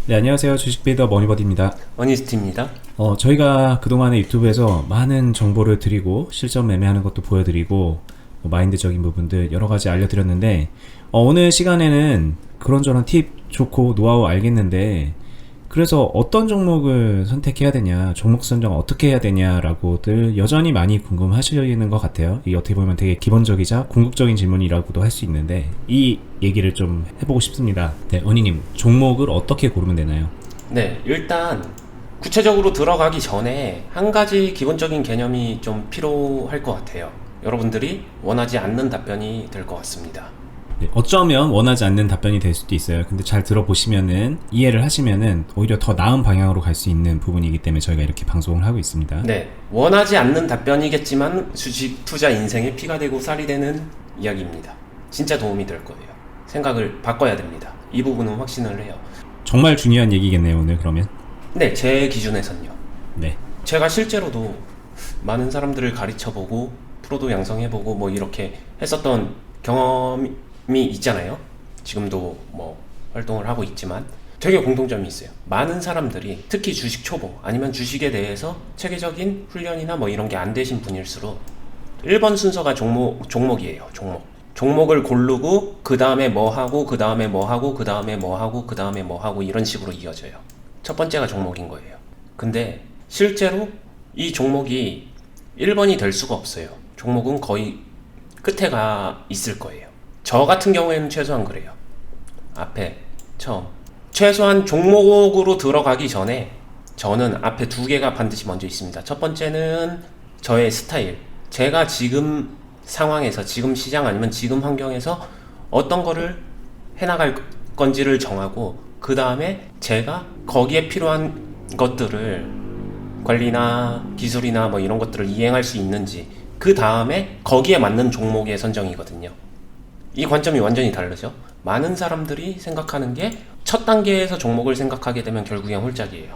네, 안녕하세요. 주식베이더 머니버디입니다. 어니스트입니다. 저희가 그동안에 유튜브에서 많은 정보를 드리고 실전 매매하는 것도 보여드리고 마인드적인 부분들 여러 가지 알려드렸는데 오늘 시간에는 그런저런 팁 좋고 노하우 알겠는데 그래서 어떤 종목을 선택해야 되냐, 종목 선정 어떻게 해야 되냐라고들 여전히 많이 궁금하시는 것 같아요. 이게 어떻게 보면 되게 기본적이자 궁극적인 질문이라고도 할 수 있는데 이 얘기를 좀 해보고 싶습니다. 네, 언니님, 종목을 어떻게 고르면 되나요? 네, 일단 구체적으로 들어가기 전에 한 가지 기본적인 개념이 좀 필요할 것 같아요. 여러분들이 원하지 않는 답변이 될 것 같습니다. 네, 어쩌면 원하지 않는 답변이 될 수도 있어요. 근데 잘 들어보시면은 이해를 하시면은 오히려 더 나은 방향으로 갈 수 있는 부분이기 때문에 저희가 이렇게 방송을 하고 있습니다. 네, 원하지 않는 답변이겠지만 주식 투자 인생의 피가 되고 살이 되는 이야기입니다. 진짜 도움이 될 거예요. 생각을 바꿔야 됩니다. 이 부분은 확신을 해요. 정말 중요한 얘기겠네요, 오늘 그러면. 네, 제 기준에선요. 네. 제가 실제로도 많은 사람들을 가르쳐보고 프로도 양성해보고 뭐 이렇게 했었던 경험이 있잖아요. 지금도 뭐 활동을 하고 있지만 되게 공통점이 있어요. 많은 사람들이 특히 주식 초보 아니면 주식에 대해서 체계적인 훈련이나 뭐 이런 게 안 되신 분일수록 1번 순서가 종목이에요. 종목을 고르고 그 다음에 뭐 하고 그 다음에 뭐 하고 그 다음에 뭐 하고 그 다음에 뭐 하고 이런 식으로 이어져요. 첫 번째가 종목인 거예요. 근데 실제로 이 종목이 1번이 될 수가 없어요. 종목은 거의 끝에가 있을 거예요. 저 같은 경우에는 최소한 그래요. 앞에 처음 최소한 종목으로 들어가기 전에 저는 앞에 두 개가 반드시 먼저 있습니다. 첫 번째는 저의 스타일. 제가 지금 상황에서 지금 시장 아니면 지금 환경에서 어떤 거를 해나갈 건지를 정하고 그 다음에 제가 거기에 필요한 것들을 관리나 기술이나 뭐 이런 것들을 이행할 수 있는지 그 다음에 거기에 맞는 종목의 선정이거든요. 이 관점이 완전히 다르죠. 많은 사람들이 생각하는 게 첫 단계에서 종목을 생각하게 되면 결국엔 홀짝이에요.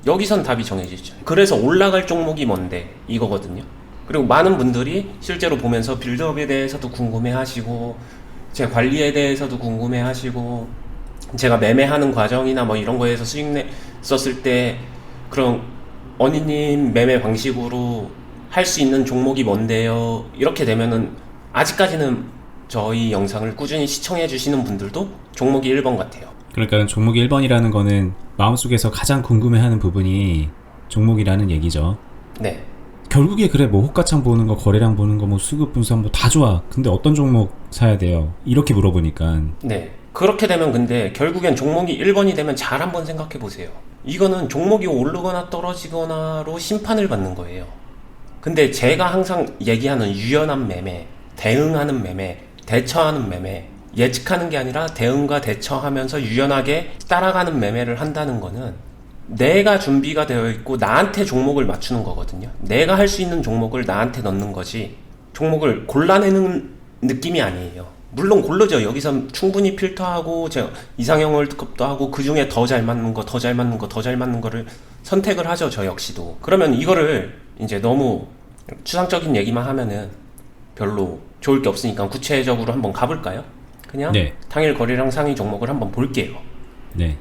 여기선 답이 정해지죠. 그래서 올라갈 종목이 뭔데 이거거든요. 그리고 많은 분들이 실제로 보면서 빌드업에 대해서도 궁금해하시고 제 관리에 대해서도 궁금해하시고 제가 매매하는 과정이나 뭐 이런 거에서 수익 냈었을 때 그런 어니님 매매 방식으로 할 수 있는 종목이 뭔데요? 이렇게 되면은 아직까지는 저희 영상을 꾸준히 시청해 주시는 분들도 종목이 1번 같아요. 그러니까 종목이 1번이라는 거는 마음속에서 가장 궁금해하는 부분이 종목이라는 얘기죠. 네. 결국에 그래, 뭐 호가창 보는 거, 거래량 보는 거, 뭐 수급 분석 뭐 다 좋아. 근데 어떤 종목 사야 돼요? 이렇게 물어보니까. 네. 그렇게 되면 근데 결국엔 종목이 1번이 되면 잘 한번 생각해 보세요. 이거는 종목이 오르거나 떨어지거나로 심판을 받는 거예요. 근데 제가 항상 얘기하는 유연한 매매, 대응하는 매매, 대처하는 매매, 예측하는 게 아니라 대응과 대처하면서 유연하게 따라가는 매매를 한다는 거는 내가 준비가 되어 있고 나한테 종목을 맞추는 거거든요. 내가 할 수 있는 종목을 나한테 넣는 거지 종목을 골라내는 느낌이 아니에요. 물론 고르죠. 여기서 충분히 필터하고 제가 이상형 월드컵도 하고 그 중에 더 잘 맞는 거, 더 잘 맞는 거, 더 잘 맞는 거를 선택을 하죠. 저 역시도. 그러면 이거를 이제 너무 추상적인 얘기만 하면은 별로 좋을 게 없으니까 구체적으로 한번 가볼까요? 그냥 네. 당일 거래량 상위 종목을 한번 볼게요. 네.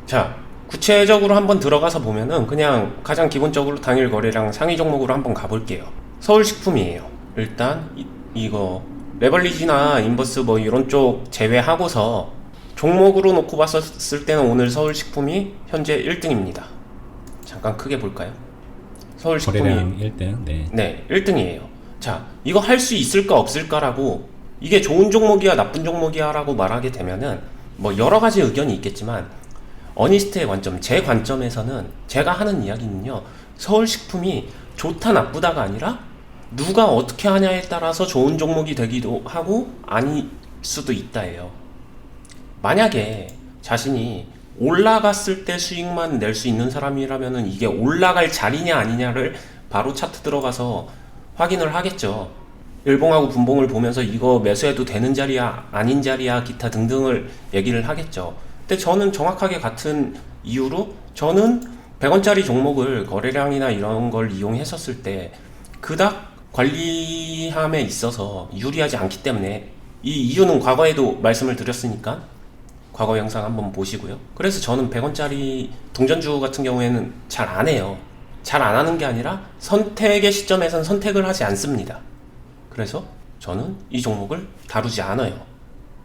자, 구체적으로 한번 들어가서 보면은 그냥 가장 기본적으로 당일 거래량 상위 종목으로 한번 가볼게요. 서울식품이에요. 일단 이거 레버리지나 인버스 뭐 이런 쪽 제외하고서 종목으로 놓고 봤었을 때는 오늘 서울식품이 현재 1등입니다. 잠깐 크게 볼까요? 서울식품이 거래량 1등. 네. 네, 1등이에요. 자, 이거 할 수 있을까 없을까라고 이게 좋은 종목이야 나쁜 종목이야 라고 말하게 되면은 뭐 여러 가지 의견이 있겠지만 어니스트의 관점, 제 관점에서는 제가 하는 이야기는요, 서울식품이 좋다 나쁘다가 아니라 누가 어떻게 하냐에 따라서 좋은 종목이 되기도 하고 아닐 수도 있다예요. 만약에 자신이 올라갔을 때 수익만 낼 수 있는 사람이라면은 이게 올라갈 자리냐 아니냐를 바로 차트 들어가서 확인을 하겠죠. 일봉하고 분봉을 보면서 이거 매수해도 되는 자리야 아닌 자리야 기타 등등을 얘기를 하겠죠. 근데 저는 정확하게 같은 이유로 저는 100원짜리 종목을 거래량이나 이런 걸 이용했었을 때 그닥 관리함에 있어서 유리하지 않기 때문에 이 이유는 과거에도 말씀을 드렸으니까 과거 영상 한번 보시고요. 그래서 저는 100원짜리 동전주 같은 경우에는 잘 안 해요. 잘 안 하는 게 아니라 선택의 시점에선 선택을 하지 않습니다. 그래서 저는 이 종목을 다루지 않아요.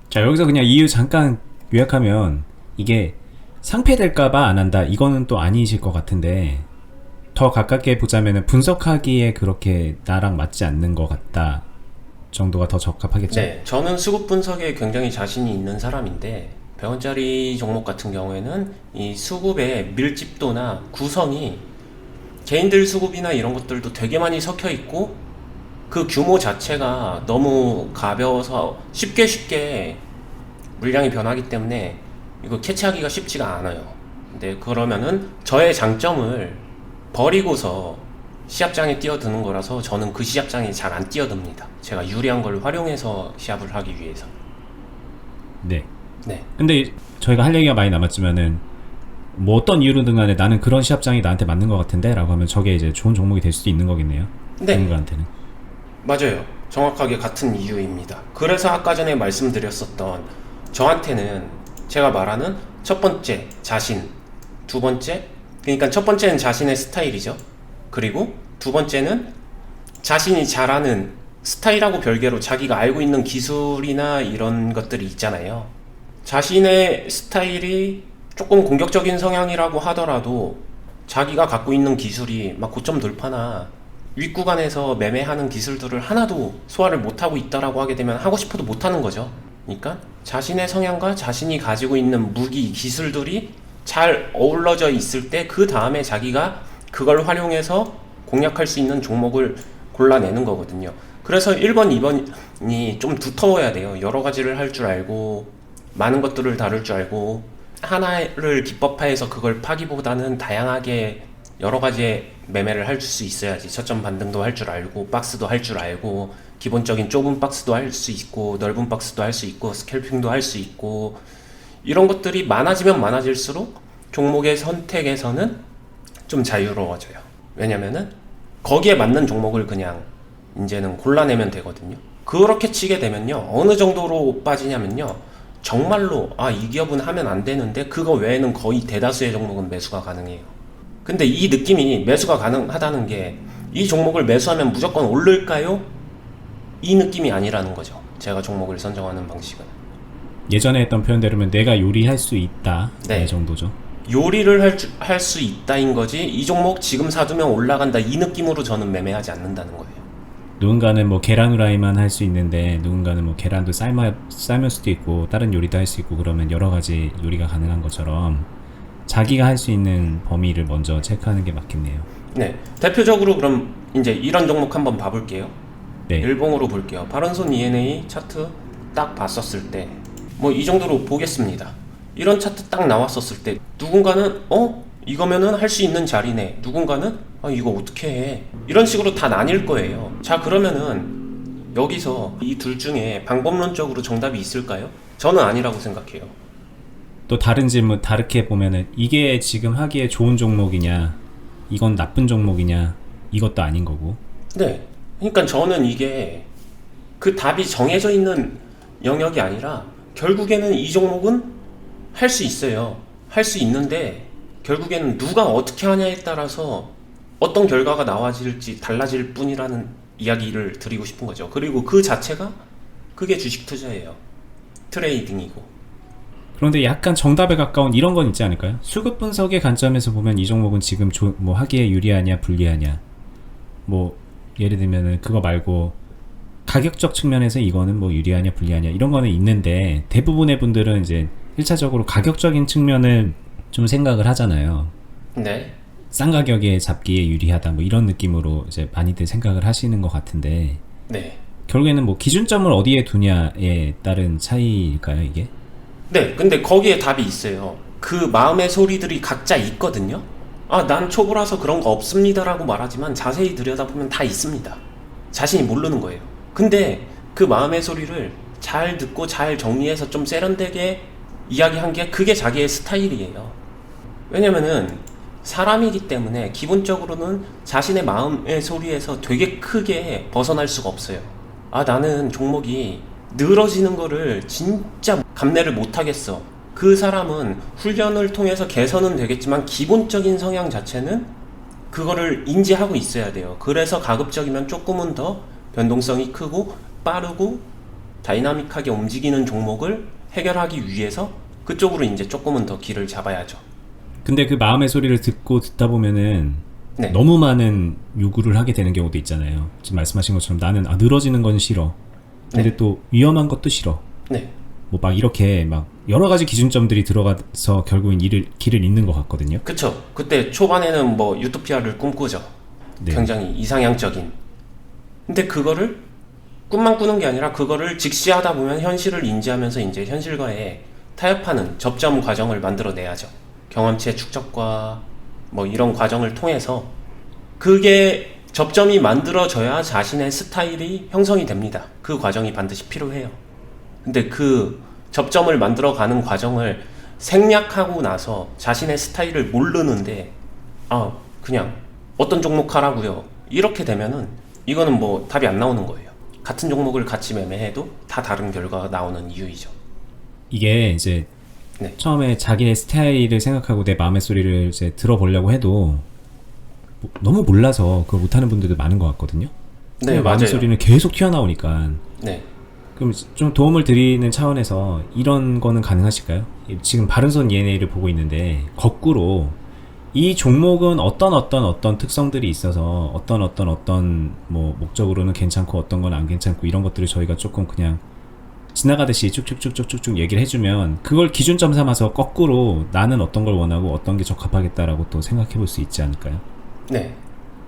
자, 여기서 그냥 이유 잠깐 요약하면 이게 상폐될까봐 안 한다, 이거는 또 아니실 것 같은데, 더 가깝게 보자면 분석하기에 그렇게 나랑 맞지 않는 것 같다 정도가 더 적합하겠죠? 네, 저는 수급 분석에 굉장히 자신이 있는 사람인데 100원짜리 종목 같은 경우에는 이 수급의 밀집도나 구성이 개인들 수급이나 이런 것들도 되게 많이 섞여 있고 그 규모 자체가 너무 가벼워서 쉽게 물량이 변하기 때문에 이거 캐치하기가 쉽지가 않아요. 근데 그러면은 저의 장점을 버리고서 시합장에 뛰어드는 거라서 저는 그 시합장에 잘 안 뛰어듭니다. 제가 유리한 걸 활용해서 시합을 하기 위해서. 네. 네. 근데 저희가 할 얘기가 많이 남았지만은 뭐 어떤 이유로든 간에 나는 그런 시합장이 나한테 맞는 것 같은데 라고 하면 저게 이제 좋은 종목이 될 수도 있는 거겠네요. 네. 누군가한테는. 맞아요. 정확하게 같은 이유입니다. 그래서 아까 전에 말씀드렸었던 저한테는 제가 말하는 첫 번째 자신, 두 번째, 그러니까 첫 번째는 자신의 스타일이죠. 그리고 두 번째는 자신이 잘하는 스타일하고 별개로 자기가 알고 있는 기술이나 이런 것들이 있잖아요. 자신의 스타일이 조금 공격적인 성향이라고 하더라도 자기가 갖고 있는 기술이 막 고점 돌파나 윗구간에서 매매하는 기술들을 하나도 소화를 못하고 있다라고 하게 되면 하고 싶어도 못하는 거죠. 그러니까 자신의 성향과 자신이 가지고 있는 무기, 기술들이 잘 어우러져 있을 때 그 다음에 자기가 그걸 활용해서 공략할 수 있는 종목을 골라내는 거거든요. 그래서 1번, 2번이 좀 두터워야 돼요. 여러 가지를 할 줄 알고 많은 것들을 다룰 줄 알고 하나를 기법화해서 그걸 파기보다는 다양하게 여러 가지의 매매를 할 수 있어야지. 저점 반등도 할 줄 알고 박스도 할 줄 알고 기본적인 좁은 박스도 할 수 있고 넓은 박스도 할 수 있고 스캘핑도 할 수 있고 이런 것들이 많아지면 많아질수록 종목의 선택에서는 좀 자유로워져요. 왜냐면은 거기에 맞는 종목을 그냥 이제는 골라내면 되거든요. 그렇게 치게 되면요, 어느 정도로 빠지냐면요, 정말로 이 기업은 하면 안 되는데 그거 외에는 거의 대다수의 종목은 매수가 가능해요. 근데 이 느낌이 매수가 가능하다는 게 이 종목을 매수하면 무조건 오를까요? 이 느낌이 아니라는 거죠. 제가 종목을 선정하는 방식은. 예전에 했던 표현대로면 내가 요리할 수 있다, 네. 이 정도죠. 요리를 할 수 있다인 거지 이 종목 지금 사두면 올라간다 이 느낌으로 저는 매매하지 않는다는 거예요. 누군가는 뭐 계란 후라이만 할 수 있는데 누군가는 뭐 계란도 삶을 수도 있고 다른 요리도 할 수 있고 그러면 여러 가지 요리가 가능한 것처럼 자기가 할 수 있는 범위를 먼저 체크하는 게 맞겠네요. 네, 대표적으로 그럼 이제 이런 종목 한번 봐볼게요. 네. 일봉으로 볼게요. 파란손 ENA 차트 딱 봤었을 때 뭐 이 정도로 보겠습니다. 이런 차트 딱 나왔었을 때 누군가는 이거면은 할 수 있는 자리네, 누군가는 이거 어떻게 해, 이런 식으로 다 나뉠 거예요. 자, 그러면은 여기서 이 둘 중에 방법론적으로 정답이 있을까요? 저는 아니라고 생각해요. 또 다른 질문 다르게 보면은 이게 지금 하기에 좋은 종목이냐, 이건 나쁜 종목이냐, 이것도 아닌 거고. 네, 그러니까 저는 이게 그 답이 정해져 있는 영역이 아니라 결국에는 이 종목은 할 수 있어요. 할 수 있는데 결국에는 누가 어떻게 하냐에 따라서 어떤 결과가 나와질지 달라질 뿐이라는 이야기를 드리고 싶은 거죠. 그리고 그 자체가 그게 주식 투자예요. 트레이딩이고. 그런데 약간 정답에 가까운 이런 건 있지 않을까요? 수급 분석의 관점에서 보면 이 종목은 지금 뭐 하기에 유리하냐 불리하냐, 뭐 예를 들면은 그거 말고 가격적 측면에서 이거는 뭐 유리하냐 불리하냐 이런 거는 있는데 대부분의 분들은 이제 1차적으로 가격적인 측면을 좀 생각을 하잖아요. 네. 싼 가격에 잡기에 유리하다 뭐 이런 느낌으로 이제 많이들 생각을 하시는 것 같은데, 네. 결국에는 뭐 기준점을 어디에 두냐에 따른 차이일까요, 이게? 네, 근데 거기에 답이 있어요. 그 마음의 소리들이 각자 있거든요. 난 초보라서 그런 거 없습니다라고 말하지만 자세히 들여다보면 다 있습니다. 자신이 모르는 거예요. 근데 그 마음의 소리를 잘 듣고 잘 정리해서 좀 세련되게 이야기한 게 그게 자기의 스타일이에요. 왜냐면은 사람이기 때문에 기본적으로는 자신의 마음의 소리에서 되게 크게 벗어날 수가 없어요. 나는 종목이 늘어지는 거를 진짜 감내를 못 하겠어. 그 사람은 훈련을 통해서 개선은 되겠지만 기본적인 성향 자체는 그거를 인지하고 있어야 돼요. 그래서 가급적이면 조금은 더 변동성이 크고 빠르고 다이나믹하게 움직이는 종목을 해결하기 위해서 그쪽으로 이제 조금은 더 길을 잡아야죠. 근데 그 마음의 소리를 듣다 보면은 네. 너무 많은 요구를 하게 되는 경우도 있잖아요. 지금 말씀하신 것처럼 나는 늘어지는 건 싫어. 근데 네. 또 위험한 것도 싫어. 네. 뭐 막 이렇게 막 여러 가지 기준점들이 들어가서 결국엔 길을 잇는 것 같거든요. 그쵸. 그때 초반에는 뭐 유토피아를 꿈꾸죠. 네. 굉장히 이상향적인. 근데 그거를 꿈만 꾸는 게 아니라 그거를 직시하다 보면 현실을 인지하면서 이제 현실과의 타협하는 접점 과정을 만들어내야죠. 경험치의 축적과 뭐 이런 과정을 통해서 그게 접점이 만들어져야 자신의 스타일이 형성이 됩니다. 그 과정이 반드시 필요해요. 근데 그 접점을 만들어가는 과정을 생략하고 나서 자신의 스타일을 모르는데 그냥 어떤 종목 하라고요. 이렇게 되면은 이거는 뭐 답이 안 나오는 거예요. 같은 종목을 같이 매매해도 다 다른 결과가 나오는 이유이죠. 이게 이제 네. 처음에 자기의 스타일을 생각하고 내 마음의 소리를 이제 들어보려고 해도 너무 몰라서 그걸 못하는 분들도 많은 것 같거든요. 네, 마음의 맞아요. 소리는 계속 튀어나오니까. 네. 그럼 좀 도움을 드리는 차원에서 이런 거는 가능하실까요? 지금 바른손 ENA를 보고 있는데 거꾸로 이 종목은 어떤 특성들이 있어서 어떤 뭐 목적으로는 괜찮고 어떤 건 안 괜찮고 이런 것들을 저희가 조금 그냥 지나가듯이 쭉쭉쭉쭉쭉 얘기를 해주면 그걸 기준점 삼아서 거꾸로 나는 어떤 걸 원하고 어떤 게 적합하겠다라고 또 생각해 볼 수 있지 않을까요? 네.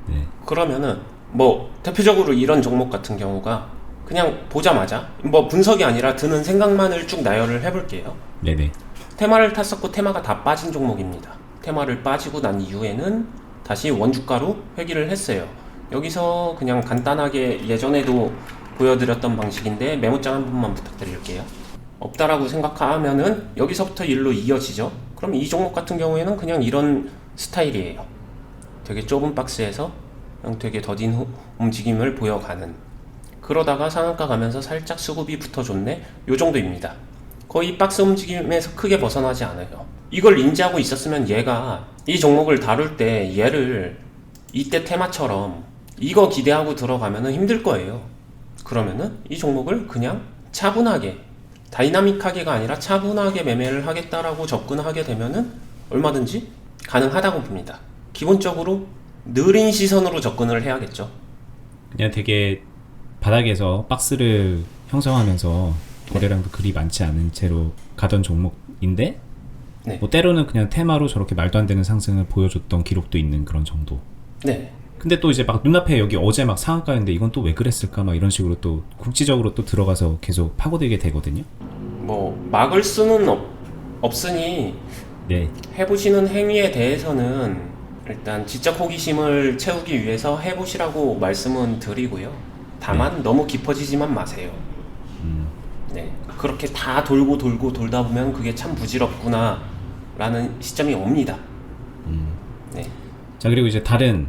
네. 그러면은 뭐 대표적으로 이런 종목 같은 경우가 그냥 보자마자 뭐 분석이 아니라 드는 생각만을 쭉 나열을 해볼게요. 네네. 테마를 탔었고 테마가 다 빠진 종목입니다. 테마를 빠지고 난 이후에는 다시 원주가로 회귀를 했어요. 여기서 그냥 간단하게 예전에도 보여드렸던 방식인데 메모장 한 번만 부탁드릴게요. 없다라고 생각하면은 여기서부터 일로 이어지죠. 그럼 이 종목 같은 경우에는 그냥 이런 스타일이에요. 되게 좁은 박스에서 그냥 되게 더딘 움직임을 보여가는. 그러다가 상한가 가면서 살짝 수급이 붙어줬네. 요 정도입니다. 거의 박스 움직임에서 크게 벗어나지 않아요. 이걸 인지하고 있었으면 얘가 이 종목을 다룰 때 얘를 이때 테마처럼 이거 기대하고 들어가면은 힘들 거예요. 그러면은 이 종목을 그냥 차분하게 다이나믹하게가 아니라 차분하게 매매를 하겠다라고 접근하게 되면은 얼마든지 가능하다고 봅니다. 기본적으로 느린 시선으로 접근을 해야겠죠. 그냥 되게 바닥에서 박스를 형성하면서 거래량도 그리 많지 않은 채로 가던 종목인데 네. 뭐 때로는 그냥 테마로 저렇게 말도 안 되는 상승을 보여줬던 기록도 있는 그런 정도. 네. 근데 또 이제 막 눈앞에 여기 어제 막 상한가였는데 이건 또 왜 그랬을까 막 이런 식으로 또 국지적으로 또 들어가서 계속 파고들게 되거든요. 뭐 막을 수는 없으니 네. 해보시는 행위에 대해서는 일단 지적 호기심을 채우기 위해서 해보시라고 말씀은 드리고요. 다만 너무 깊어지지만 마세요. 네. 그렇게 다 돌고 돌다 보면 그게 참 부질없구나 라는 시점이 옵니다. 네. 자, 그리고 이제 다른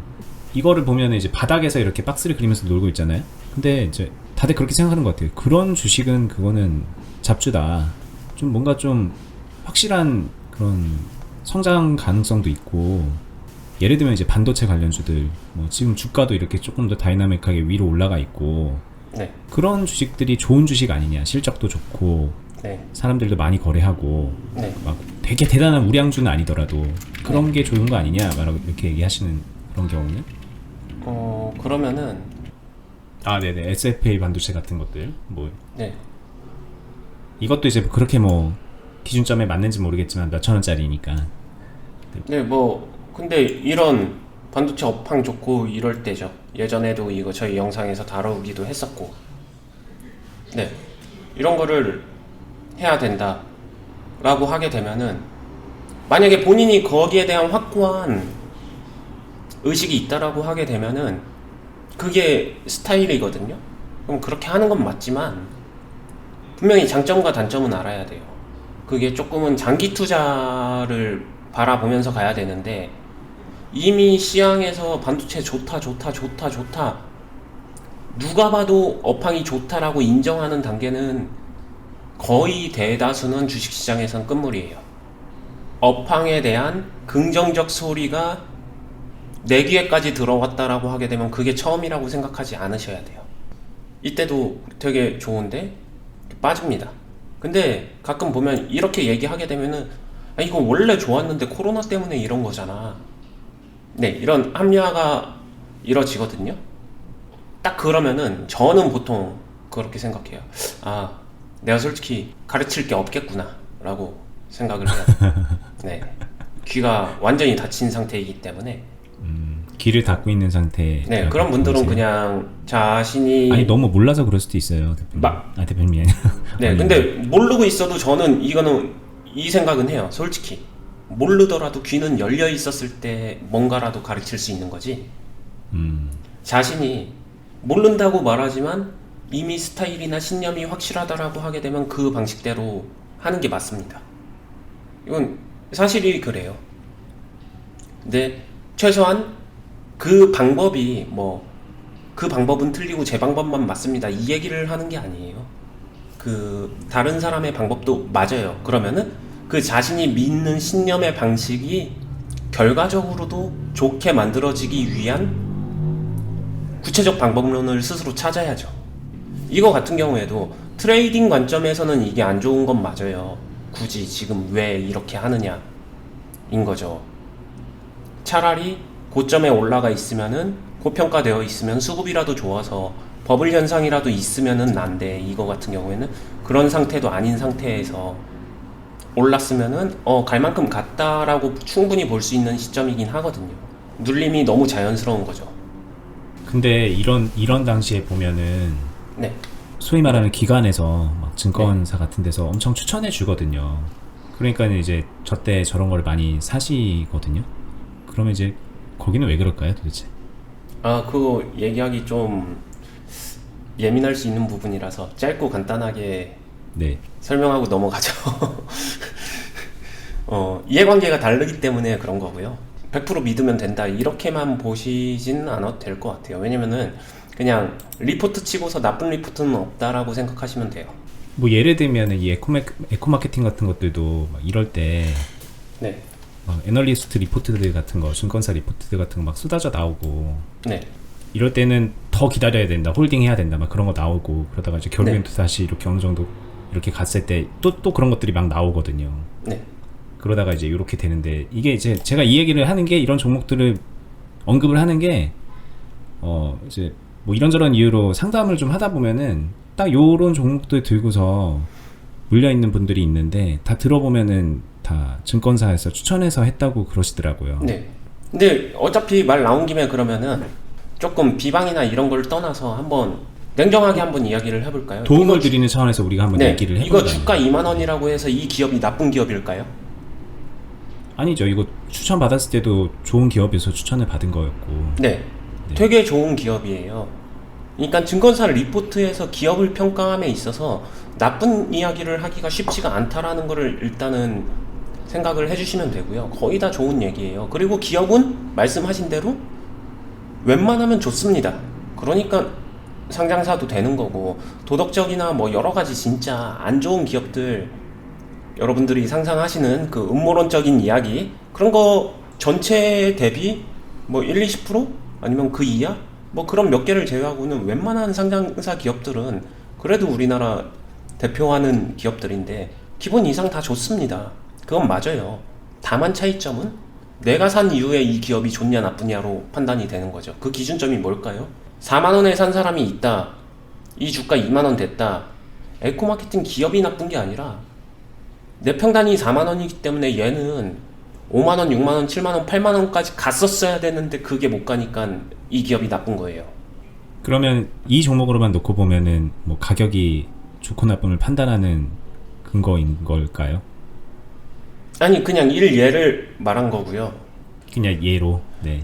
이거를 보면 이제 바닥에서 이렇게 박스를 그리면서 놀고 있잖아요. 근데 이제 다들 그렇게 생각하는 것 같아요. 그런 주식은 그거는 잡주다. 좀 뭔가 좀 확실한 그런 성장 가능성도 있고, 예를 들면 이제 반도체 관련주들, 뭐 지금 주가도 이렇게 조금 더 다이나믹하게 위로 올라가 있고, 네. 그런 주식들이 좋은 주식 아니냐. 실적도 좋고, 네. 사람들도 많이 거래하고, 네. 막 되게 대단한 우량주는 아니더라도 그런 게 좋은 거 아니냐, 막 이렇게 얘기하시는 그런 경우는? 그러면은 네네. SFA 반도체 같은 것들, 뭐 네. 이것도 이제 그렇게 뭐 기준점에 맞는지 모르겠지만 몇천 원짜리니까. 네, 뭐 근데 이런 반도체 업황 좋고 이럴 때죠. 예전에도 이거 저희 영상에서 다루기도 했었고. 네. 이런 거를 해야 된다 라고 하게 되면은 만약에 본인이 거기에 대한 확고한 의식이 있다라고 하게 되면은 그게 스타일이거든요. 그럼 그렇게 하는 건 맞지만 분명히 장점과 단점은 알아야 돼요. 그게 조금은 장기 투자를 바라보면서 가야 되는데 이미 시장에서 반도체 좋다 누가 봐도 업황이 좋다라고 인정하는 단계는 거의 대다수는 주식시장에선 끝물이에요. 업황에 대한 긍정적 소리가 내 귀에까지 들어왔다라고 하게 되면 그게 처음이라고 생각하지 않으셔야 돼요. 이때도 되게 좋은데 빠집니다. 근데 가끔 보면 이렇게 얘기하게 되면은 이거 원래 좋았는데 코로나 때문에 이런 거잖아. 네, 이런 합리화가 이루어지거든요. 딱 그러면은 저는 보통 그렇게 생각해요. 내가 솔직히 가르칠 게 없겠구나 라고 생각을 해요. 네, 귀가 완전히 닫힌 상태이기 때문에 귀를 닫고 있는 상태. 네, 그런 분들은 그냥 자신이 아니 너무 몰라서 그럴 수도 있어요, 대표님. 대표님이 아니라. 네, 근데 모르고 있어도 저는 이거는 이 생각은 해요. 솔직히 모르더라도 귀는 열려 있었을 때 뭔가라도 가르칠 수 있는 거지. 자신이 모른다고 말하지만 이미 스타일이나 신념이 확실하다라고 하게 되면 그 방식대로 하는 게 맞습니다. 이건 사실이 그래요. 근데 최소한 그 방법이 그 방법은 틀리고 제 방법만 맞습니다 이 얘기를 하는 게 아니에요. 그 다른 사람의 방법도 맞아요. 그러면은 그 자신이 믿는 신념의 방식이 결과적으로도 좋게 만들어지기 위한 구체적 방법론을 스스로 찾아야죠. 이거 같은 경우에도 트레이딩 관점에서는 이게 안 좋은 건 맞아요. 굳이 지금 왜 이렇게 하느냐 인 거죠. 차라리 고점에 올라가 있으면은 고평가되어 있으면 수급이라도 좋아서 버블 현상이라도 있으면은 난데, 이거 같은 경우에는 그런 상태도 아닌 상태에서 올랐으면은 갈 만큼 갔다라고 충분히 볼 수 있는 시점이긴 하거든요. 눌림이 너무 자연스러운 거죠. 근데 이런 당시에 보면은 네. 소위 말하는 기관에서 막 증권사 같은 데서 엄청 추천해 주거든요. 그러니까 이제 저때 저런 걸 많이 사시거든요. 그러면 이제 거기는 왜 그럴까요, 도대체? 그거 얘기하기 좀 예민할 수 있는 부분이라서 짧고 간단하게 네. 설명하고 넘어가죠. 이해관계가 다르기 때문에 그런 거고요. 100% 믿으면 된다 이렇게만 보시진 않아도 될 것 같아요. 왜냐면은 그냥 리포트 치고서 나쁜 리포트는 없다라고 생각하시면 돼요. 뭐 예를 들면 이 에코마케팅 같은 것들도 막 이럴 때 네. 막 애널리스트 리포트들 같은 거, 증권사 리포트들 같은 거 막 쏟아져 나오고, 네. 이럴 때는 더 기다려야 된다, 홀딩 해야 된다, 막 그런 거 나오고, 그러다가 이제 결국엔 네. 또 다시 이렇게 어느 정도 이렇게 갔을 때 또 그런 것들이 막 나오거든요. 네. 그러다가 이제 이렇게 되는데, 이게 이제 제가 이 얘기를 하는 게, 이런 종목들을 언급을 하는 게 이제 뭐 이런저런 이유로 상담을 좀 하다 보면은 딱 요런 종목들 들고서 물려있는 분들이 있는데, 다 들어보면은 다 증권사에서 추천해서 했다고 그러시더라고요. 네. 근데 어차피 말 나온 김에 그러면은 조금 비방이나 이런 걸 떠나서 한번 냉정하게 한번 이야기를 해볼까요? 도움을 드리는 차원에서 우리가 한번 얘기를 해볼까요? 이거 주가 2만 원이라고 해서 이 기업이 나쁜 기업일까요? 아니죠. 이거 추천 받았을 때도 좋은 기업에서 추천을 받은 거였고. 네. 되게 좋은 기업이에요. 그러니까 증권사 리포트에서 기업을 평가함에 있어서 나쁜 이야기를 하기가 쉽지가 않다라는 거를 일단은 생각을 해주시면 되고요. 거의 다 좋은 얘기예요. 그리고 기업은 말씀하신 대로 웬만하면 좋습니다. 그러니까 상장사도 되는 거고, 도덕적이나 뭐 여러 가지 진짜 안 좋은 기업들, 여러분들이 상상하시는 그 음모론적인 이야기, 그런 거 전체 대비 뭐 1, 20% 아니면 그 이하? 뭐 그런 몇 개를 제외하고는 웬만한 상장사 기업들은 그래도 우리나라 대표하는 기업들인데 기본 이상 다 좋습니다. 그건 맞아요. 다만 차이점은 내가 산 이후에 이 기업이 좋냐 나쁘냐로 판단이 되는 거죠. 그 기준점이 뭘까요? 4만원에 산 사람이 있다, 이 주가 2만원 됐다. 에코마케팅 기업이 나쁜 게 아니라 내 평단이 4만원이기 때문에 얘는 5만원, 6만원, 7만원, 8만원까지 갔었어야 되는데 그게 못 가니까 이 기업이 나쁜 거예요. 그러면 이 종목으로만 놓고 보면은 뭐 가격이 좋고 나쁨을 판단하는 근거인 걸까요? 아니, 그냥 일예를 말한 거고요. 그냥 예로. 네.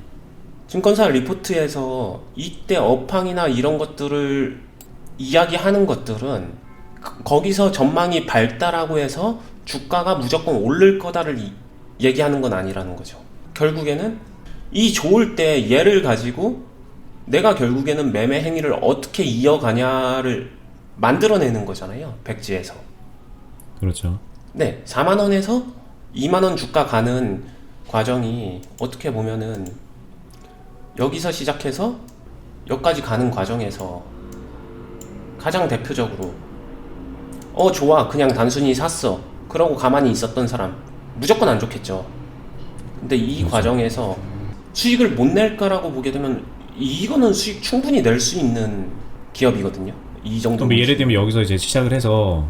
증권사 리포트에서 이때 업황이나 이런 것들을 이야기하는 것들은 거기서 전망이 밝다라고 해서 주가가 무조건 오를 거다를 얘기하는 건 아니라는 거죠. 결국에는 이 좋을 때 얘를 가지고 내가 결국에는 매매 행위를 어떻게 이어가냐를 만들어내는 거잖아요. 백지에서. 그렇죠. 네, 4만 원에서 2만 원 주가 가는 과정이 어떻게 보면은 여기서 시작해서 여기까지 가는 과정에서 가장 대표적으로 좋아 그냥 단순히 샀어 그러고 가만히 있었던 사람 무조건 안 좋겠죠. 근데 이 그렇죠. 과정에서 수익을 못 낼까라고 보게 되면 이거는 수익 충분히 낼 수 있는 기업이거든요. 이 정도. 그럼 예를 들면 여기서 이제 시작을 해서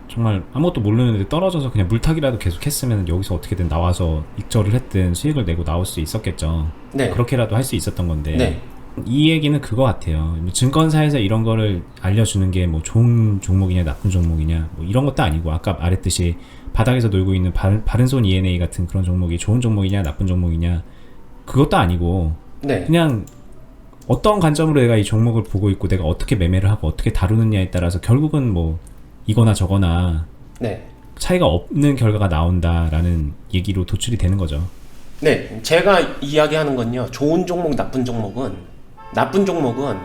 정말 아무것도 모르는데 떨어져서 그냥 물타기라도 계속 했으면 여기서 어떻게든 나와서 익절을 했든 수익을 내고 나올 수 있었겠죠. 네. 그렇게라도 할 수 있었던 건데 네. 이 얘기는 그거 같아요. 뭐 증권사에서 이런 거를 알려주는 게 뭐 좋은 종목이냐 나쁜 종목이냐 뭐 이런 것도 아니고 아까 말했듯이 바닥에서 놀고 있는 바른손 ENA 같은 그런 종목이 좋은 종목이냐 나쁜 종목이냐 그것도 아니고 네. 그냥 어떤 관점으로 내가 이 종목을 보고 있고 내가 어떻게 매매를 하고 어떻게 다루느냐에 따라서 결국은 뭐 이거나 저거나 네. 차이가 없는 결과가 나온다라는 얘기로 도출이 되는 거죠. 네. 제가 이야기하는 건요. 좋은 종목, 나쁜 종목은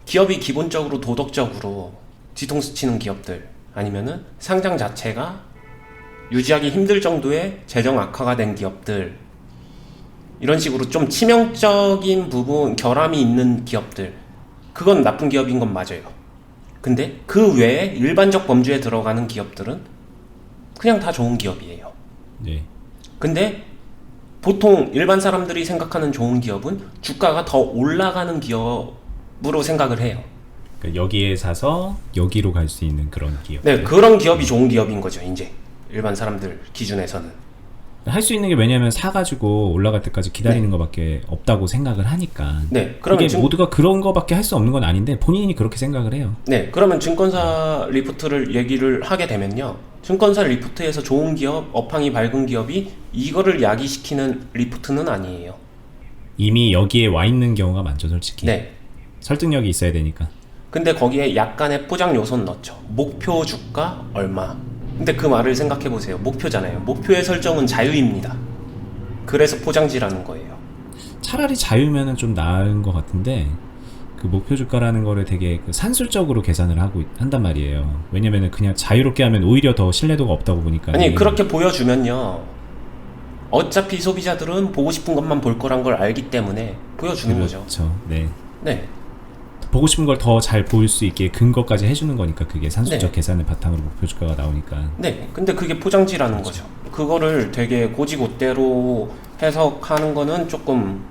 기업이 기본적으로 도덕적으로 뒤통수 치는 기업들 아니면은 상장 자체가 유지하기 힘들 정도의 재정 악화가 된 기업들 이런 식으로 좀 치명적인 부분 결함이 있는 기업들 그건 나쁜 기업인 건 맞아요. 근데 그 외에 일반적 범주에 들어가는 기업들은 그냥 다 좋은 기업이에요. 네. 근데 보통 일반 사람들이 생각하는 좋은 기업은 주가가 더 올라가는 기업으로 생각을 해요. 그러니까 여기에 사서 여기로 갈 수 있는 그런 기업. 네, 그런 기업이 좋은 기업인 거죠. 이제 일반 사람들 기준에서는. 할 수 있는 게 왜냐면 사가지고 올라갈 때까지 기다리는 네. 거밖에 없다고 생각을 하니까. 네, 그러면 이게 모두가 그런 거밖에 할 수 없는 건 아닌데 본인이 그렇게 생각을 해요. 네, 그러면 증권사 리포트를 얘기를 하게 되면요. 증권사 리포트에서 좋은 기업, 업황이 밝은 기업이 이거를 야기시키는 리포트는 아니에요. 이미 여기에 와 있는 경우가 많죠, 솔직히. 네. 설득력이 있어야 되니까. 근데 거기에 약간의 포장 요소는 넣죠. 목표 주가 얼마. 근데 그 말을 생각해 보세요. 목표잖아요. 목표의 설정은 자유입니다. 그래서 포장지라는 거예요. 차라리 자유면은 좀 나은 것 같은데 그 목표 주가라는 거를 되게 그 산술적으로 계산을 한단 말이에요. 왜냐면은 그냥 자유롭게 하면 오히려 더 신뢰도가 없다고 보니까. 아니 그렇게 보여주면요. 어차피 소비자들은 보고 싶은 것만 볼 거란 걸 알기 때문에 보여주는 거죠. 그렇죠. 네. 네. 보고 싶은 걸 더 잘 보일 수 있게 근거까지 해주는 거니까 그게 산술적 네. 계산을 바탕으로 목표 주가가 나오니까. 네. 근데 그게 포장지라는 거죠. 그거를 되게 고지고대로 해석하는 거는 조금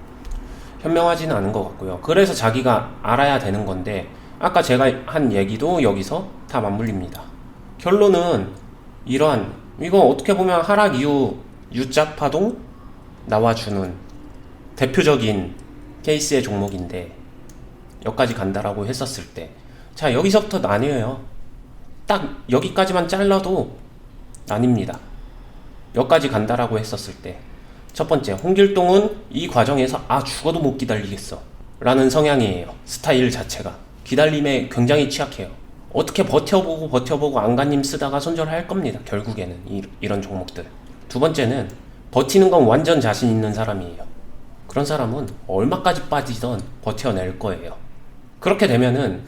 현명하지는 않은 것 같고요. 그래서 자기가 알아야 되는 건데 아까 제가 한 얘기도 여기서 다 맞물립니다. 결론은 이러한 이거 어떻게 보면 하락 이후 U자 파동 나와주는 대표적인 케이스의 종목인데 여기까지 간다라고 했었을 때 자 여기서부터 나뉘어요. 딱 여기까지만 잘라도 나뉩니다. 여기까지 간다라고 했었을 때 첫 번째 홍길동은 이 과정에서 죽어도 못 기다리겠어 라는 성향이에요. 스타일 자체가 기다림에 굉장히 취약해요. 어떻게 버텨보고 안간힘 쓰다가 손절할 겁니다. 결국에는 이런 종목들. 두 번째는 버티는 건 완전 자신 있는 사람이에요. 그런 사람은 얼마까지 빠지던 버텨낼 거예요. 그렇게 되면은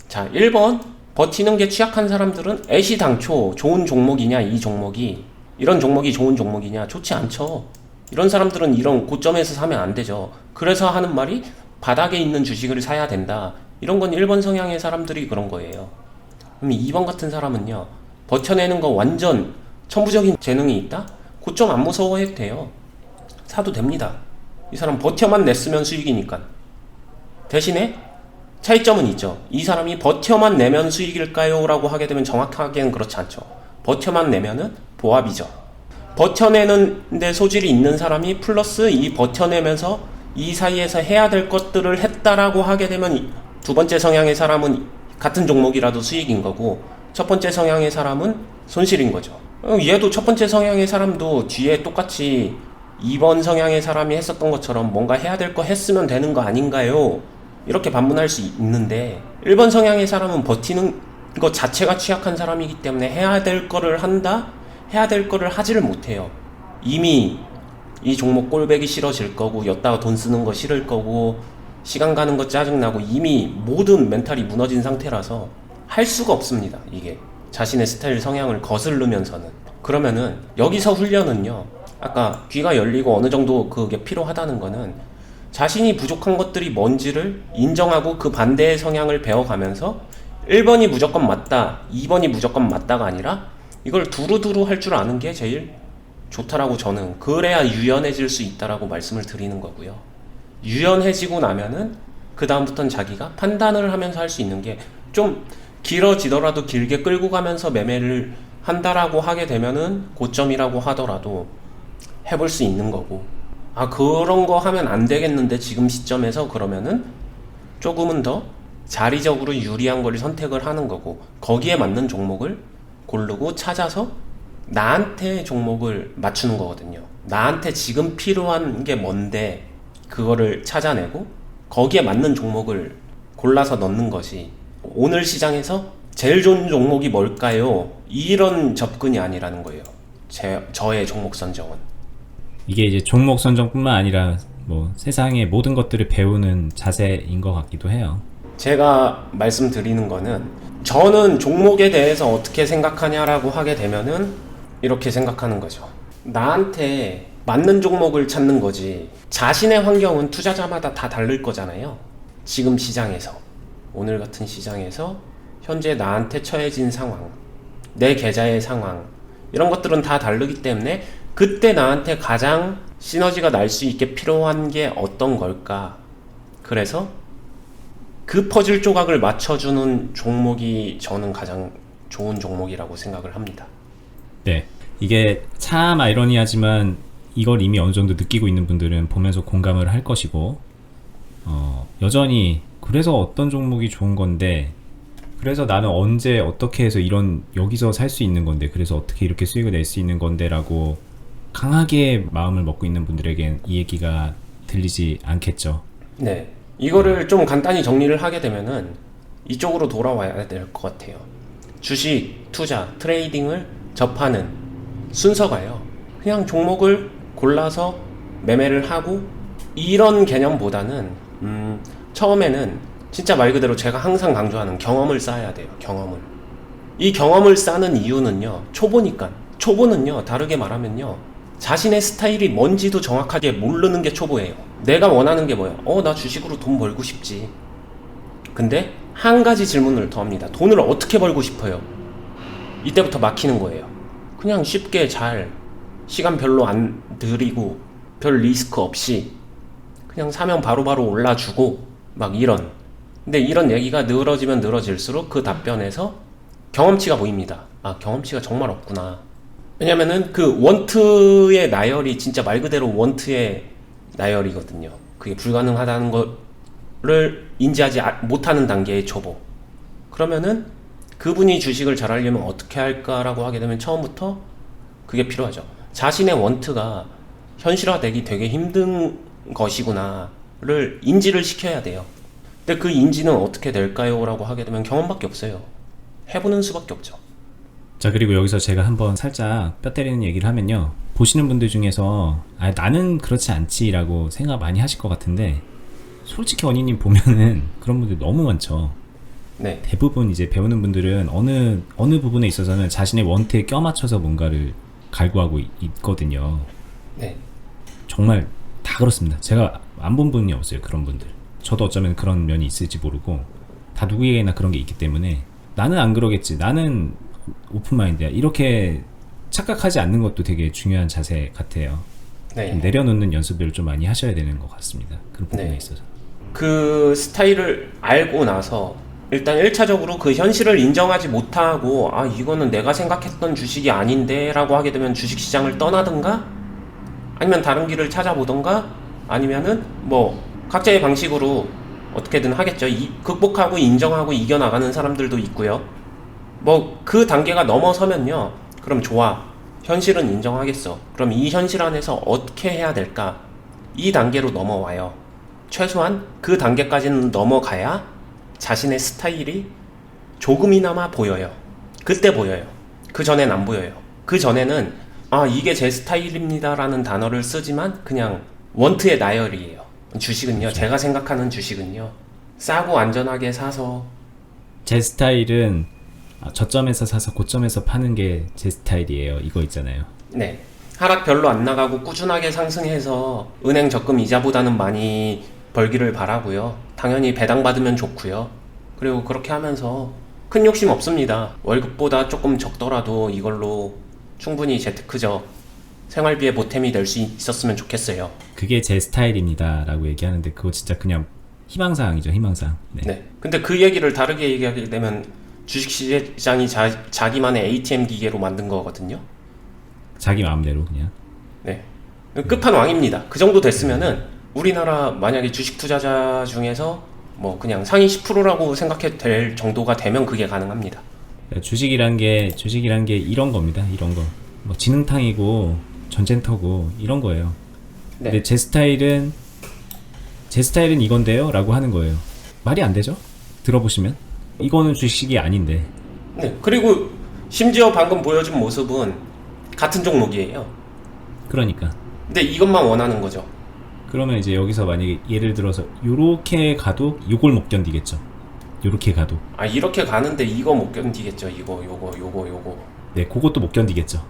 자 1번 버티는 게 취약한 사람들은 애시당초 좋은 종목이냐 이런 종목이 좋은 종목이냐 좋지 않죠. 이런 사람들은 이런 고점에서 사면 안 되죠. 그래서 하는 말이 바닥에 있는 주식을 사야 된다. 이런 건 1번 성향의 사람들이 그런 거예요. 그럼 2번 같은 사람은요. 버텨내는 거 완전 천부적인 재능이 있다? 고점 안 무서워해도 돼요. 사도 됩니다. 이 사람 버텨만 냈으면 수익이니까. 대신에 차이점은 있죠. 이 사람이 버텨만 내면 수익일까요? 라고 하게 되면 정확하게는 그렇지 않죠. 버텨만 내면은 보합이죠. 버텨내는데 소질이 있는 사람이 플러스 이 버텨내면서 이 사이에서 해야 될 것들을 했다라고 하게 되면 두 번째 성향의 사람은 같은 종목이라도 수익인 거고 첫 번째 성향의 사람은 손실인 거죠. 얘도 첫 번째 성향의 사람도 뒤에 똑같이 2번 성향의 사람이 했었던 것처럼 뭔가 해야 될 거 했으면 되는 거 아닌가요? 이렇게 반문할 수 있는데 1번 성향의 사람은 버티는 것 자체가 취약한 사람이기 때문에 해야 될 거를 한다? 해야 될 거를 하지를 못해요. 이미 이 종목 꼴배기 싫어질 거고 였다가 돈 쓰는 거 싫을 거고 시간 가는 거 짜증나고 이미 모든 멘탈이 무너진 상태라서 할 수가 없습니다. 이게 자신의 스타일 성향을 거스르면서는. 그러면은 여기서 훈련은요, 아까 귀가 열리고 어느 정도 그게 필요하다는 거는 자신이 부족한 것들이 뭔지를 인정하고 그 반대의 성향을 배워가면서 1번이 무조건 맞다, 2번이 무조건 맞다가 아니라 이걸 두루두루 할 줄 아는 게 제일 좋다라고 저는, 그래야 유연해질 수 있다라고 말씀을 드리는 거고요. 유연해지고 나면은 그 다음부터는 자기가 판단을 하면서 할 수 있는 게, 좀 길어지더라도 길게 끌고 가면서 매매를 한다라고 하게 되면은 고점이라고 하더라도 해볼 수 있는 거고, 아 그런 거 하면 안 되겠는데 지금 시점에서, 그러면은 조금은 더 자리적으로 유리한 걸 선택을 하는 거고, 거기에 맞는 종목을 고르고 찾아서 나한테 종목을 맞추는 거거든요. 나한테 지금 필요한 게 뭔데 그거를 찾아내고 거기에 맞는 종목을 골라서 넣는 것이, 오늘 시장에서 제일 좋은 종목이 뭘까요? 이런 접근이 아니라는 거예요. 저의 종목 선정은. 이게 이제 종목 선정뿐만 아니라 뭐 세상의 모든 것들을 배우는 자세인 것 같기도 해요. 제가 말씀드리는 거는, 저는 종목에 대해서 어떻게 생각하냐라고 하게 되면은 이렇게 생각하는 거죠. 나한테 맞는 종목을 찾는 거지, 자신의 환경은 투자자마다 다 다를 거잖아요. 지금 시장에서, 오늘 같은 시장에서 현재 나한테 처해진 상황, 내 계좌의 상황, 이런 것들은 다 다르기 때문에 그때 나한테 가장 시너지가 날 수 있게 필요한 게 어떤 걸까. 그래서 그 퍼즐 조각을 맞춰주는 종목이 저는 가장 좋은 종목이라고 생각을 합니다. 네, 이게 참 아이러니하지만 이걸 이미 어느 정도 느끼고 있는 분들은 보면서 공감을 할 것이고, 여전히 그래서 어떤 종목이 좋은 건데, 그래서 나는 언제 어떻게 해서 이런 여기서 살 수 있는 건데, 그래서 어떻게 이렇게 수익을 낼 수 있는 건데 라고 강하게 마음을 먹고 있는 분들에겐 이 얘기가 들리지 않겠죠. 네, 이거를 좀 간단히 정리를 하게 되면은 이쪽으로 돌아와야 될 것 같아요. 주식, 투자, 트레이딩을 접하는 순서가요, 그냥 종목을 골라서 매매를 하고 이런 개념보다는 처음에는 진짜 말 그대로 제가 항상 강조하는 경험을 쌓아야 돼요. 경험을. 이 경험을 쌓는 이유는요, 초보는요, 다르게 말하면요, 자신의 스타일이 뭔지도 정확하게 모르는 게 초보예요. 내가 원하는 게 뭐야? 나 주식으로 돈 벌고 싶지. 근데 한 가지 질문을 더 합니다. 돈을 어떻게 벌고 싶어요? 이때부터 막히는 거예요. 그냥 쉽게 잘, 시간 별로 안 들이고 별 리스크 없이 그냥 사면 바로바로 올라주고 막 이런. 근데 이런 얘기가 늘어지면 늘어질수록 그 답변에서 경험치가 보입니다. 아, 경험치가 정말 없구나. 왜냐면은 그 원트의 나열이 진짜 말 그대로 원트의 나열이거든요. 그게 불가능하다는 거를 인지하지 못하는 단계의 초보. 그러면은 그분이 주식을 잘 하려면 어떻게 할까라고 하게 되면 처음부터 그게 필요하죠. 자신의 원트가 현실화되기 되게 힘든 것이구나를 인지를 시켜야 돼요. 근데 그 인지는 어떻게 될까요? 라고 하게 되면 경험밖에 없어요. 해보는 수밖에 없죠. 자, 그리고 여기서 제가 한번 살짝 뼈 때리는 얘기를 하면요, 보시는 분들 중에서 나는 그렇지 않지 라고 생각 많이 하실 것 같은데, 솔직히 언니님 보면은 그런 분들 너무 많죠. 네. 대부분 이제 배우는 분들은 어느 부분에 있어서는 자신의 원트에 껴맞춰서 뭔가를 갈구하고 있거든요. 네. 정말 다 그렇습니다. 제가 안 본 분이 없어요, 그런 분들. 저도 어쩌면 그런 면이 있을지 모르고, 다 누구에게나 그런 게 있기 때문에 나는 안 그러겠지, 나는 오픈마인드야, 이렇게 착각하지 않는 것도 되게 중요한 자세 같아요. 네. 좀 내려놓는 연습을 좀 많이 하셔야 되는 것 같습니다, 그런 부분에 네. 있어서. 그 스타일을 알고 나서 일단 1차적으로 그 현실을 인정하지 못하고, 아 이거는 내가 생각했던 주식이 아닌데 라고 하게 되면 주식시장을 떠나든가 아니면 다른 길을 찾아보든가 아니면은 뭐 각자의 방식으로 어떻게든 하겠죠. 극복하고 인정하고 이겨나가는 사람들도 있고요. 뭐 그 단계가 넘어서면요, 그럼 좋아, 현실은 인정하겠어, 그럼 이 현실 안에서 어떻게 해야 될까, 이 단계로 넘어와요. 최소한 그 단계까지는 넘어가야 자신의 스타일이 조금이나마 보여요. 그때 보여요. 그 전엔 안 보여요. 그 전에는 아 이게 제 스타일입니다 라는 단어를 쓰지만 그냥 원트의 나열이에요. 주식은요, 그렇죠. 제가 생각하는 주식은요, 싸고 안전하게 사서, 제 스타일은 저점에서 사서 고점에서 파는 게 제 스타일이에요. 이거 있잖아요. 네. 하락 별로 안 나가고 꾸준하게 상승해서 은행 적금 이자보다는 많이 벌기를 바라고요. 당연히 배당 받으면 좋고요. 그리고 그렇게 하면서 큰 욕심 없습니다. 월급보다 조금 적더라도 이걸로 충분히 재테크죠. 생활비에 보탬이 될 수 있었으면 좋겠어요. 그게 제 스타일입니다. 라고 얘기하는데 그거 진짜 그냥 희망사항이죠. 희망사항. 네. 네. 근데 그 얘기를 다르게 얘기하게 되면 주식시장이 자기만의 ATM 기계로 만든 거거든요. 자기 마음대로 그냥. 네. 끝판왕입니다. 그 정도 됐으면은 우리나라 만약에 주식 투자자 중에서 뭐 그냥 상위 10%라고 생각해도 될 정도가 되면 그게 가능합니다. 주식이란 게 이런 겁니다. 이런 거. 뭐 지능탕이고 전쟁터고 이런 거예요. 네. 근데 제 스타일은 이건데요? 라고 하는 거예요. 말이 안 되죠? 들어보시면. 이거는 주식이 아닌데. 네. 그리고 심지어 방금 보여준 모습은 같은 종목이에요. 그러니까. 근데 이것만 원하는 거죠. 그러면 이제 여기서 만약에 예를 들어서 요렇게 가도 요걸 못 견디겠죠. 요렇게 가도. 아, 이렇게 가는데 이거 못 견디겠죠. 이거, 요거. 네, 그것도 못 견디겠죠.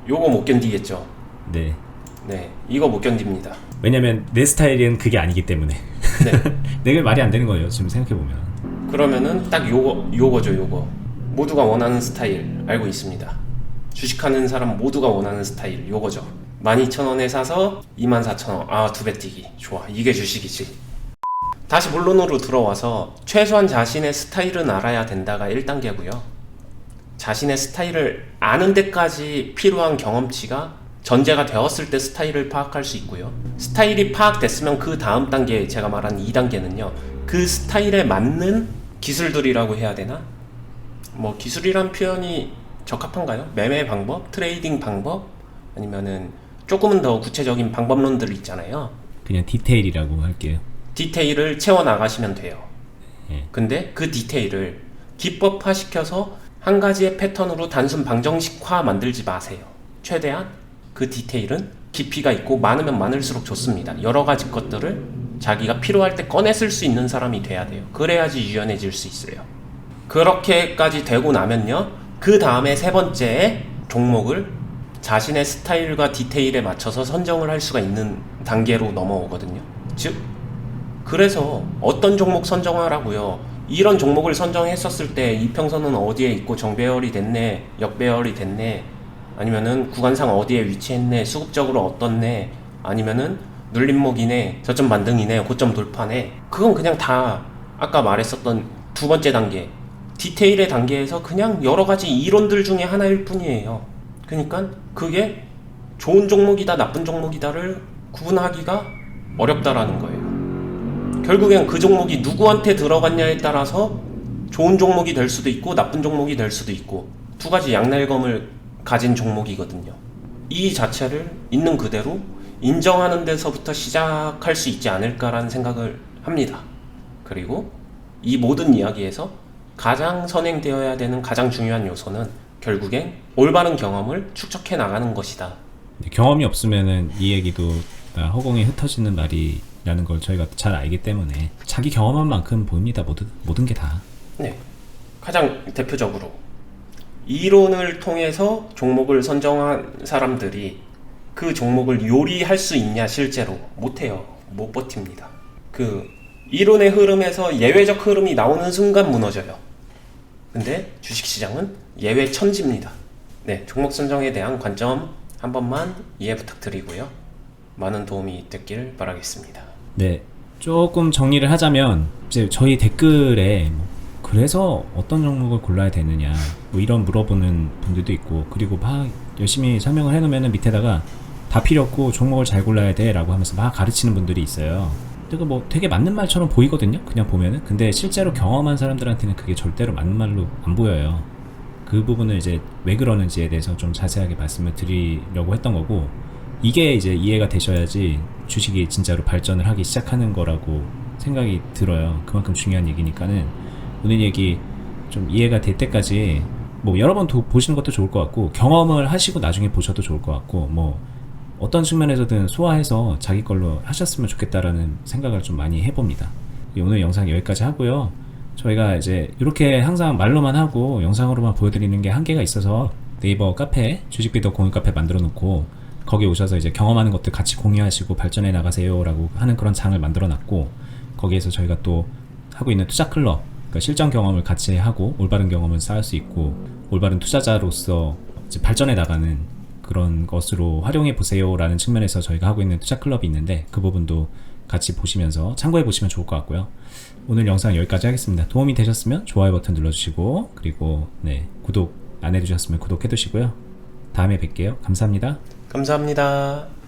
요거 못 견디겠죠. 네. 네. 이거 못 견딥니다. 왜냐면 내 스타일은 그게 아니기 때문에. 네. 내가 말이 안 되는 거예요. 지금 생각해보면. 그러면은 딱 요거죠. 모두가 원하는 스타일 알고 있습니다. 주식하는 사람 모두가 원하는 스타일 요거죠. 12,000원에 사서 24,000원. 아, 두 배 뛰기. 좋아. 이게 주식이지. 다시 본론으로 들어와서 최소한 자신의 스타일은 알아야 된다가 1단계고요. 자신의 스타일을 아는 데까지 필요한 경험치가 전제가 되었을 때 스타일을 파악할 수 있고요. 스타일이 파악됐으면 그 다음 단계, 제가 말한 2단계는요. 그 스타일에 맞는 기술들이라고 해야 되나? 뭐 기술이란 표현이 적합한가요? 매매 방법? 트레이딩 방법? 아니면은 조금은 더 구체적인 방법론들 있잖아요. 그냥 디테일이라고 할게요. 디테일을 채워나가시면 돼요. 예. 근데 그 디테일을 기법화 시켜서 한 가지의 패턴으로 단순 방정식화 만들지 마세요. 최대한 그 디테일은 깊이가 있고 많으면 많을수록 좋습니다. 여러 가지 것들을 자기가 필요할 때 꺼내 쓸 수 있는 사람이 돼야 돼요. 그래야지 유연해질 수 있어요. 그렇게까지 되고 나면요. 그 다음에 세 번째 종목을 자신의 스타일과 디테일에 맞춰서 선정을 할 수가 있는 단계로 넘어오거든요. 즉, 그래서 어떤 종목 선정하라고요. 이런 종목을 선정했었을 때 이평선은 어디에 있고 정배열이 됐네, 역배열이 됐네, 아니면은 구간상 어디에 위치했네, 수급적으로 어떻네, 아니면은 눌림목이네, 저점 반등이네, 고점 돌파네. 그건 그냥 다 아까 말했었던 두 번째 단계, 디테일의 단계에서 그냥 여러 가지 이론들 중에 하나일 뿐이에요. 그러니까 그게 좋은 종목이다, 나쁜 종목이다를 구분하기가 어렵다라는 거예요. 결국엔 그 종목이 누구한테 들어갔냐에 따라서 좋은 종목이 될 수도 있고 나쁜 종목이 될 수도 있고 두 가지 양날검을 가진 종목이거든요. 이 자체를 있는 그대로 인정하는 데서부터 시작할 수 있지 않을까라는 생각을 합니다. 그리고 이 모든 이야기에서 가장 선행되어야 되는 가장 중요한 요소는 결국엔 올바른 경험을 축적해 나가는 것이다. 경험이 없으면은 이 얘기도 허공에 흩어지는 말이라는 걸 저희가 잘 알기 때문에 자기 경험한 만큼 보입니다. 모든 게 다. 네. 가장 대표적으로 이론을 통해서 종목을 선정한 사람들이 그 종목을 요리할 수 있냐 실제로 못해요. 못 버팁니다. 그 이론의 흐름에서 예외적 흐름이 나오는 순간 무너져요. 근데 주식시장은 예외 천지입니다. 네, 종목 선정에 대한 관점 한 번만 이해 부탁드리고요. 많은 도움이 됐길 바라겠습니다. 네, 조금 정리를 하자면 이제 저희 댓글에 그래서 어떤 종목을 골라야 되느냐 뭐 이런 물어보는 분들도 있고 그리고 막 열심히 설명을 해놓으면 밑에다가 다 필요 없고 종목을 잘 골라야 돼 라고 하면서 막 가르치는 분들이 있어요. 그러니까 뭐 되게 맞는 말처럼 보이거든요. 그냥 보면은. 근데 실제로 경험한 사람들한테는 그게 절대로 맞는 말로 안 보여요. 그 부분을 이제 왜 그러는지에 대해서 좀 자세하게 말씀을 드리려고 했던 거고 이게 이제 이해가 되셔야지 주식이 진짜로 발전을 하기 시작하는 거라고 생각이 들어요. 그만큼 중요한 얘기니까는 오늘 얘기 좀 이해가 될 때까지 뭐 여러 번 보시는 것도 좋을 것 같고 경험을 하시고 나중에 보셔도 좋을 것 같고 뭐 어떤 측면에서든 소화해서 자기 걸로 하셨으면 좋겠다라는 생각을 좀 많이 해봅니다. 오늘 영상 여기까지 하고요. 저희가 이제 이렇게 항상 말로만 하고 영상으로만 보여드리는 게 한계가 있어서 네이버 카페 주식비더 공유 카페 만들어 놓고 거기 오셔서 이제 경험하는 것들 같이 공유하시고 발전해 나가세요 라고 하는 그런 장을 만들어 놨고, 거기에서 저희가 또 하고 있는 투자 클럽, 그러니까 실전 경험을 같이 하고 올바른 경험을 쌓을 수 있고 올바른 투자자로서 이제 발전해 나가는 그런 것으로 활용해 보세요 라는 측면에서 저희가 하고 있는 투자 클럽이 있는데, 그 부분도 같이 보시면서 참고해 보시면 좋을 것 같고요. 오늘 영상 여기까지 하겠습니다. 도움이 되셨으면 좋아요 버튼 눌러주시고, 그리고 구독 안 해두셨으면 구독해 두시고요. 다음에 뵐게요. 감사합니다. 감사합니다.